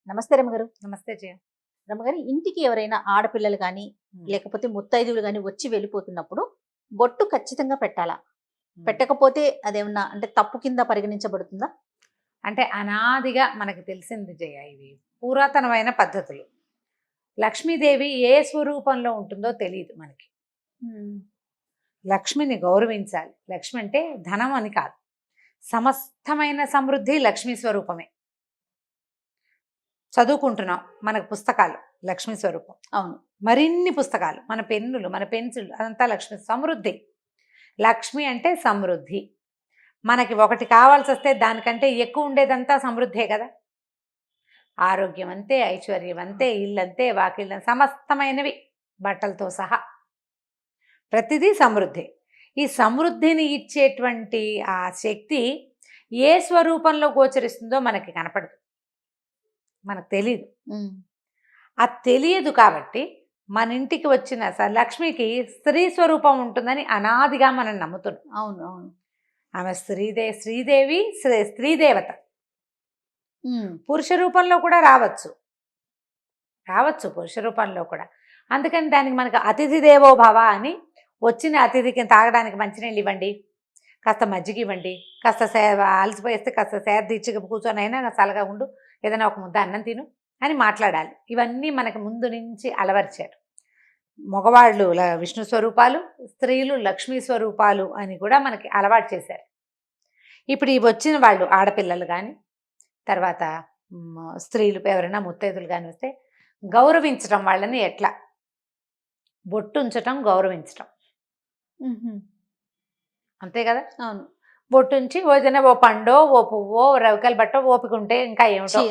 నమస్తే రమ్మగారు. నమస్తే జయ. రమ్మగారు, ఇంటికి ఎవరైనా ఆడపిల్లలు కానీ హ్మ్. లేకపోతే ముత్తైదువులు కానీ వచ్చి వెళ్ళిపోతున్నప్పుడు బొట్టు ఖచ్చితంగా పెట్టాలా? హ్మ్. పెట్టకపోతే అదేమన్నా అంటే తప్పు కింద పరిగణించబడుతుందా? అంటే అనాదిగా మనకు తెలిసింది జయ, ఇవి పురాతనమైన పద్ధతులు. లక్ష్మీదేవి ఏ స్వరూపంలో ఉంటుందో తెలియదు మనకి. లక్ష్మిని గౌరవించాలి. లక్ష్మి అంటే ధనం అని కాదు, సమస్తమైన సమృద్ధి లక్ష్మీ స్వరూపమే. చదువుకుంటున్నాం, మనకు పుస్తకాలు లక్ష్మీ స్వరూపం. అవును. మరిన్ని పుస్తకాలు, మన పెన్నులు, మన పెన్సిళ్ళు, అదంతా లక్ష్మి సమృద్ధి. లక్ష్మి అంటే సమృద్ధి. మనకి ఒకటి కావాల్సి వస్తే దానికంటే ఎక్కువ ఉండేదంతా సమృద్ధే కదా. ఆరోగ్యం అంతే, ఐశ్వర్యం అంతే, ఇల్లంతే, వాకిళ్ళ సమస్తమైనవి బట్టలతో సహా ప్రతిదీ సమృద్ధి. ఈ సమృద్ధిని ఇచ్చేటువంటి ఆ శక్తి ఏ స్వరూపంలో గోచరిస్తుందో మనకి కనపడదు, మనకు తెలియదు. అది తెలియదు కాబట్టి మన ఇంటికి వచ్చిన లక్ష్మికి స్త్రీ స్వరూపం ఉంటుందని అనాదిగా మనం నమ్ముతున్నాం. అవును అవును. ఆమె శ్రీదేవి స్త్రీదేవత. పురుష రూపంలో కూడా రావచ్చు పురుష రూపంలో కూడా. అందుకని దానికి మనకు అతిథి దేవో భవ అని, వచ్చిన అతిథికి తాగడానికి మంచినీళ్ళు ఇవ్వండి, కాస్త మజ్జిగ ఇవ్వండి, కాస్త అలసిపోయేస్తే కాస్త సేద తీర్చి కూర్చొని అయినా చల్లగా ఉండు, ఏదైనా ఒక ముద్ద అన్నం తిను అని మాట్లాడాలి. ఇవన్నీ మనకు ముందు నుంచి అలవర్చారు. మగవాళ్ళు విష్ణు స్వరూపాలు, స్త్రీలు లక్ష్మీ స్వరూపాలు అని కూడా మనకి అలవాటు చేశారు. ఇప్పుడు ఇవి వచ్చిన వాళ్ళు ఆడపిల్లలు కానీ, తర్వాత స్త్రీలు ఎవరైనా ముత్తైదులు కానీ వస్తే గౌరవించటం, వాళ్ళని ఎట్లా బొట్టు ఉంచటం, గౌరవించటం అంతే కదా. అవును. బొట్టు ఉంచి ఏదైనా ఓ పండో, ఓ పువ్వో, రవికల బట్టో, ఓపిక ఉంటే ఇంకా ఏమిటో,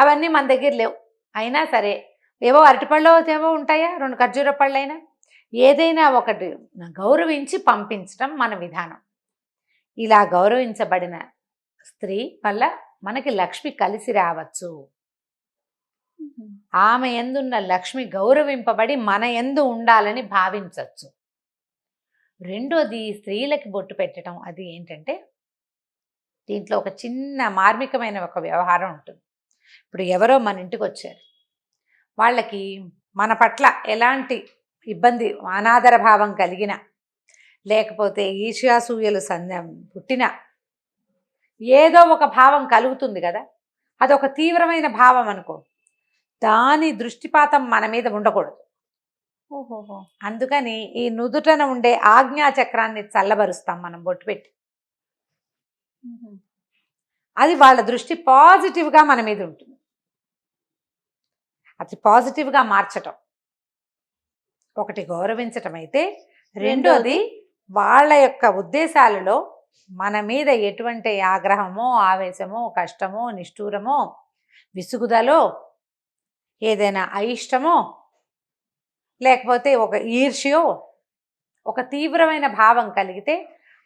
అవన్నీ మన దగ్గర లేవు. అయినా సరే ఏవో అరటిపళ్ళు ఏవో ఉంటాయా, 2 ఖర్జూర పళ్ళైనా ఏదైనా ఒకటి గౌరవించి పంపించటం మన విధానం. ఇలా గౌరవించబడిన స్త్రీ వల్ల మనకి లక్ష్మి కలిసి రావచ్చు. ఆమె యందున్న లక్ష్మి గౌరవింపబడి మన యందు ఉండాలని భావించవచ్చు. రెండోది, స్త్రీలకి బొట్టు పెట్టడం అది ఏంటంటే, దీంట్లో ఒక చిన్న మార్మికమైన ఒక వ్యవహారం ఉంటుంది. ఇప్పుడు ఎవరో మన ఇంటికి వచ్చారు, వాళ్ళకి మన పట్ల ఎలాంటి ఇబ్బంది, అనాదర భావం కలిగిన, లేకపోతే ఈర్ష్యాసూయలు పుట్టిన ఏదో ఒక భావం కలుగుతుంది కదా. అదొక తీవ్రమైన భావం అనుకో, దాని దృష్టిపాతం మన మీద ఉండకూడదు. ఓహోహో. అందుకని ఈ నుదుటన ఉండే ఆజ్ఞాచక్రాన్ని చల్లబరుస్తాం మనం బొట్టు పెట్టి. అది వాళ్ళ దృష్టి పాజిటివ్గా మన మీద ఉంటుంది. అది పాజిటివ్గా మార్చటం ఒకటి గౌరవించటం అయితే, రెండోది వాళ్ళ యొక్క ఉద్దేశాలలో మన మీద ఎటువంటి ఆగ్రహమో, ఆవేశమో, కష్టమో, నిష్ఠూరమో, విసుగుదలో, ఏదైనా అయిష్టమో, లేకపోతే ఒక ఈర్ష్యో, ఒక తీవ్రమైన భావం కలిగితే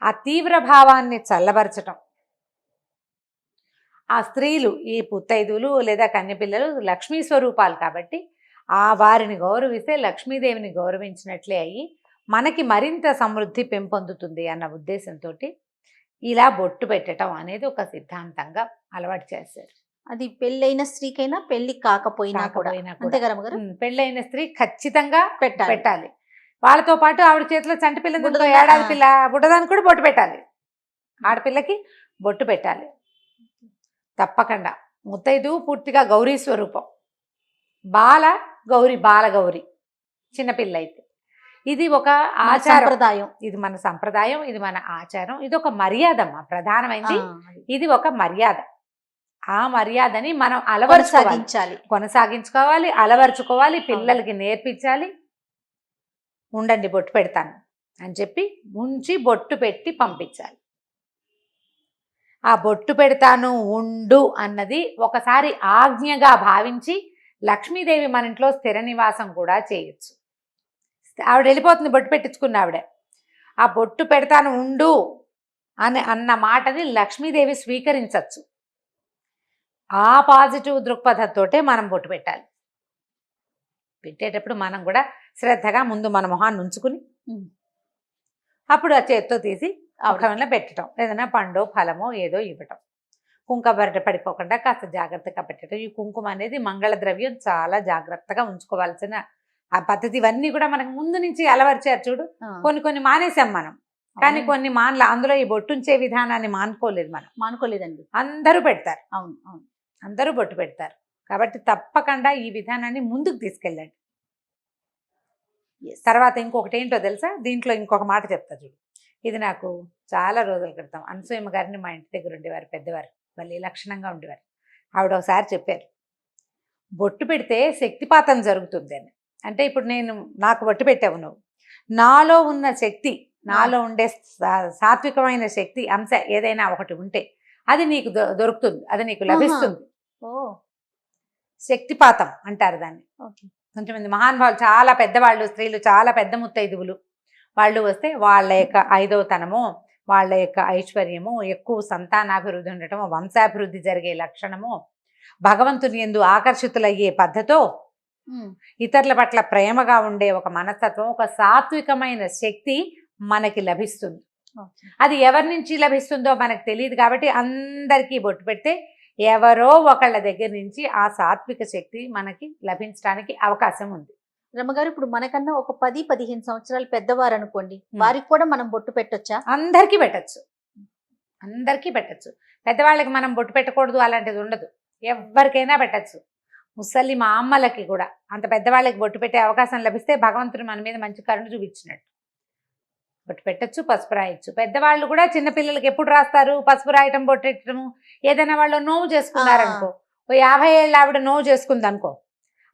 ఆ తీవ్ర భావాన్ని చల్లబరచటం. ఆ స్త్రీలు, ఈ పుత్తైదులు లేదా కన్యపిల్లలు లక్ష్మీ స్వరూపాలు కాబట్టి ఆ వారిని గౌరవిస్తే లక్ష్మీదేవిని గౌరవించినట్లే అయ్యి మనకి మరింత సమృద్ధి పెంపొందుతుంది అన్న ఉద్దేశంతో ఇలా బొట్టు పెట్టడం అనేది ఒక సిద్ధాంతంగా అలవాటు చేశారు. అది పెళ్ళైన స్త్రీకైనా పెళ్లి కాకపోయినా కూడా అంతే కదా గారు. పెళ్ళైన స్త్రీ ఖచ్చితంగా పెట్టాలి. వాళ్ళతో పాటు ఆవిడ చేతిలో చంటి పిల్ల, ఏడాది పిల్ల, బుడ్డదానికి కూడా బొట్టు పెట్టాలి. ఆడపిల్లకి బొట్టు పెట్టాలి తప్పకుండా. ముత్తైదు పూర్తిగా గౌరీ స్వరూపం, బాలగౌరి చిన్నపిల్ల అయితే. ఇది ఒక సంప్రదాయం, ఇది మన సంప్రదాయం, ఇది మన ఆచారం, ఇది ఒక మర్యాద. ప్రధానమైనది ఇది ఒక మర్యాద. ఆ మర్యాదని మనం కొనసాగించుకోవాలి, అలవర్చుకోవాలి, పిల్లలకి నేర్పించాలి. ఉండండి బొట్టు పెడతాను అని చెప్పి ఉంచి బొట్టు పెట్టి పంపించాలి. ఆ బొట్టు పెడతాను ఉండు అన్నది ఒకసారి ఆజ్ఞగా భావించి లక్ష్మీదేవి మన ఇంట్లో స్థిర నివాసం కూడా చేయొచ్చు. ఆవిడ వెళ్ళిపోతుంది బొట్టు పెట్టించుకున్న ఆవిడ. ఆ బొట్టు పెడతాను ఉండు అన్న మాటని లక్ష్మీదేవి స్వీకరించవచ్చు. ఆ పాజిటివ్ దృక్పథంతోటే మనం బొట్టు పెట్టాలి. పెట్టేటప్పుడు మనం కూడా శ్రద్ధగా ముందు మన మొహాన్ని ఉంచుకుని అప్పుడు ఆ చేత్తో తీసి ముఖంలో పెట్టడం, ఏదైనా పండో ఫలమో ఏదో ఇవ్వటం. కుంకుమ పడిపోకుండా కాస్త జాగ్రత్తగా పెట్టడం. ఈ కుంకుమ అనేది మంగళ ద్రవ్యం, చాలా జాగ్రత్తగా ఉంచుకోవాల్సిన ఆ పద్ధతి. ఇవన్నీ కూడా మనకు ముందు నుంచి అలవర్చారు చూడు. కొన్ని కొన్ని మానేసాం మనం, కానీ కొన్ని మానల. అందులో ఈ బొట్టుంచే విధానాన్ని మానుకోలేదు మనం. మానుకోలేదండి. అందరూ పెడతారు. అవును అవును. అందరూ బొట్టు పెడతారు. కాబట్టి తప్పకుండా ఈ విధానాన్ని ముందుకు తీసుకెళ్ళండి. తర్వాత ఇంకొకటి ఏంటో తెలుసా, దీంట్లో ఇంకొక మాట చెప్తా చూడు. ఇది నాకు చాలా రోజుల క్రితం అనసూయమ్మ గారిని మా ఇంటి దగ్గర ఉండేవారు, పెద్దవారు, వాళ్ళు లక్షణంగా ఉండేవారు. ఆవిడ ఒకసారి చెప్పారు, బొట్టు పెడితే శక్తిపాతం జరుగుతుంది అని. అంటే ఇప్పుడు నాకు బొట్టు పెట్టావు నువ్వు, నాలో ఉన్న శక్తి, నాలో ఉండే సాత్వికమైన శక్తి అంశ ఏదైనా ఒకటి ఉంటే అది నీకు దొరుకుతుంది, అది నీకు లభిస్తుంది. శక్తిపాతం అంటారు దాన్ని. కొంతమంది మహానుభావులు, చాలా పెద్దవాళ్ళు, స్త్రీలు, చాలా పెద్ద ముత్తైదువులు వాళ్ళు వస్తే వాళ్ళ యొక్క ఐదవతనము, వాళ్ళ యొక్క ఐశ్వర్యము, ఎక్కువ సంతానాభివృద్ధి ఉండటము, వంశాభివృద్ధి జరిగే లక్షణము, భగవంతుని యందు ఆకర్షితులయ్యే పద్ధతో, ఇతరుల పట్ల ప్రేమగా ఉండే ఒక మనస్తత్వం, ఒక సాత్వికమైన శక్తి మనకి లభిస్తుంది. అది ఎవరి నుంచి లభిస్తుందో మనకు తెలియదు. కాబట్టి అందరికీ బొట్టు పెడితే ఎవరో ఒకళ్ళ దగ్గర నుంచి ఆ సాత్విక శక్తి మనకి లభించడానికి అవకాశం ఉంది. రమ్మగారు, ఇప్పుడు మనకన్నా ఒక 10-15 సంవత్సరాలు పెద్దవారు అనుకోండి, వారికి కూడా మనం బొట్టు పెట్టొచ్చా? అందరికీ పెట్టచ్చు, అందరికీ పెట్టచ్చు. పెద్దవాళ్ళకి మనం బొట్టు పెట్టకూడదు అలాంటిది ఉండదు, ఎవరికైనా పెట్టచ్చు. ముసలి మా అమ్మలకి కూడా, అంత పెద్దవాళ్ళకి బొట్టు పెట్టే అవకాశం లభిస్తే భగవంతుడు మన మీద మంచి కరుణ చూపించినట్టు. బొట్టు పెట్టచ్చు, పసుపు రాయొచ్చు. పెద్దవాళ్ళు కూడా చిన్నపిల్లలకి ఎప్పుడు రాస్తారు పసుపు రాయటం, బొట్టెట్టడము? ఏదైనా వాళ్ళు నోవు చేసుకున్నారనుకో, ఓ 50 ఏళ్ళ ఆవిడ నోవు చేసుకుంది అనుకో,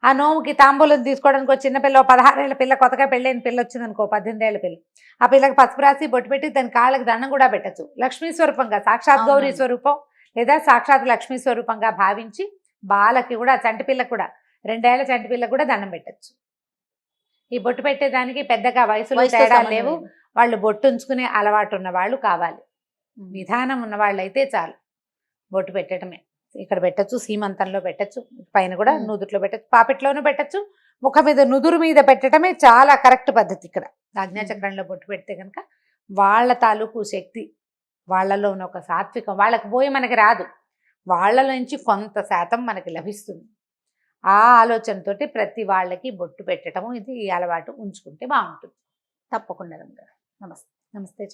ఆ నోవుకి తాంబూలం తీసుకోవడానికి ఒక చిన్నపిల్ల, 16 ఏళ్ళ పిల్ల, కొత్తగా పెళ్ళైన పిల్ల వచ్చింది అనుకో, 18 ఏళ్ళ పిల్ల, ఆ పిల్లకి పసుపు రాసి బొట్టు పెట్టి దాని కాళ్ళకి దండం కూడా పెట్టచ్చు. లక్ష్మీ స్వరూపంగా, సాక్షాత్ గౌరీ స్వరూపం లేదా సాక్షాత్ లక్ష్మీ స్వరూపంగా భావించి బాలకి కూడా, చంటి పిల్లకి కూడా, 2 ఏళ్ల చంటి పిల్లకి కూడా దండం పెట్టచ్చు. ఈ బొట్టు పెట్టేదానికి పెద్దగా వయసులో తేడా లేవు. వాళ్ళు బొట్టు ఉంచుకునే అలవాటు ఉన్న వాళ్ళు కావాలి, విధానం ఉన్న వాళ్ళు అయితే చాలు. బొట్టు పెట్టడమే ఇక్కడ పెట్టచ్చు, సీమంతంలో పెట్టచ్చు, పైన కూడా నుదుట్లో పెట్టచ్చు, పాపిట్లోనూ పెట్టచ్చు, ముఖం మీద నుదురు మీద పెట్టడమే చాలా కరెక్ట్ పద్ధతి. ఇక్కడ ఆజ్ఞాచక్రంలో బొట్టు పెడితే కనుక వాళ్ళ తాలూకు శక్తి, వాళ్ళలో ఉన్న ఒక సాత్వికం వాళ్ళకి పోయి మనకి రాదు, వాళ్ళలో నుంచి కొంత శాతం మనకి లభిస్తుంది. ఆ ఆలోచనతోటి ప్రతి వాళ్ళకి బొట్టు పెట్టడము, ఇది ఈ అలవాటు ఉంచుకుంటే బాగుంటుంది. తప్పకుండా రమ్మగారు. నమస్తే. నమస్తే.